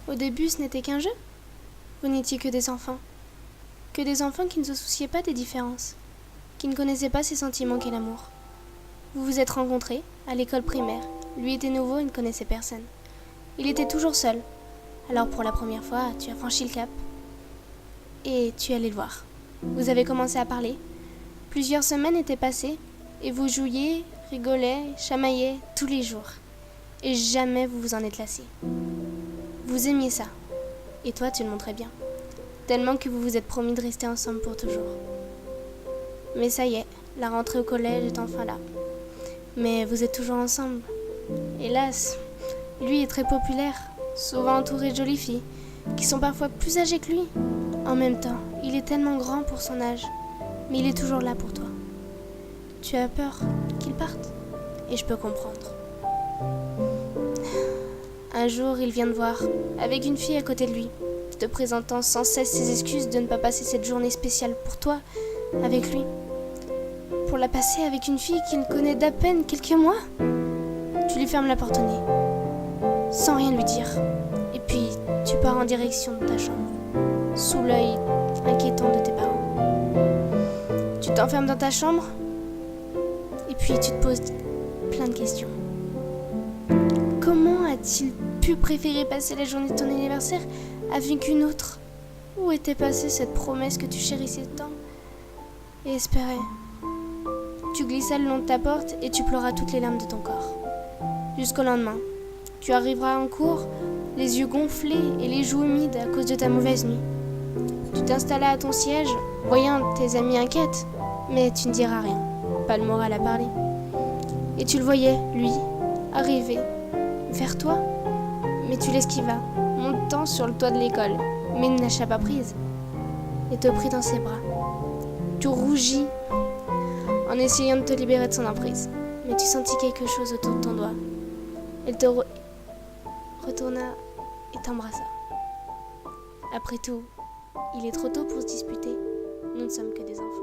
Au début, ce n'était qu'un jeu. Vous n'étiez que des enfants. Que des enfants qui ne se souciaient pas des différences, qui ne connaissaient pas ces sentiments qu'est l'amour. Vous vous êtes rencontrés à l'école primaire. Lui était nouveau et ne connaissait personne. Il était toujours seul. Alors pour la première fois, tu as franchi le cap. Et tu es allé le voir. Vous avez commencé à parler. Plusieurs semaines étaient passées et vous jouiez, rigolez, chamaillaient tous les jours. Et jamais vous vous en êtes lassé. Vous aimiez ça. Et toi, tu le montrais bien. Tellement que vous vous êtes promis de rester ensemble pour toujours. Mais ça y est, la rentrée au collège est enfin là. Mais vous êtes toujours ensemble. Hélas, lui est très populaire, souvent entouré de jolies filles, qui sont parfois plus âgées que lui. En même temps, il est tellement grand pour son âge, mais il est toujours là pour toi. Tu as peur qu'il parte, et je peux comprendre. Un jour, il vient te voir, avec une fille à côté de lui, te présentant sans cesse ses excuses de ne pas passer cette journée spéciale pour toi, avec lui. Pour la passer avec une fille qu'il connaît d'à peine quelques mois. Tu lui fermes la porte au nez, sans rien lui dire. Et puis, tu pars en direction de ta chambre, sous l'œil inquiétant de tes parents. Tu t'enfermes dans ta chambre, et puis tu te poses plein de questions. Comment a-t-il pu préférer passer la journée de ton anniversaire avec une autre? Où était passée cette promesse que tu chérissais tant et espérais? Tu glissas le long de ta porte et tu pleuras toutes les larmes de ton corps. Jusqu'au lendemain, tu arriveras en cours, les yeux gonflés et les joues humides à cause de ta mauvaise nuit. Tu t'installas à ton siège, voyant tes amis inquiètes, mais tu ne diras rien, pas le moral à parler. Et tu le voyais, lui, arriver vers toi, mais tu l'esquivas, montant sur le toit de l'école, mais il ne lâcha pas prise, et te prit dans ses bras. Tu rougis en essayant de te libérer de son emprise, mais tu sentis quelque chose autour de ton doigt. Elle te retourna et t'embrassa. Après tout, il est trop tôt pour se disputer. Nous ne sommes que des enfants.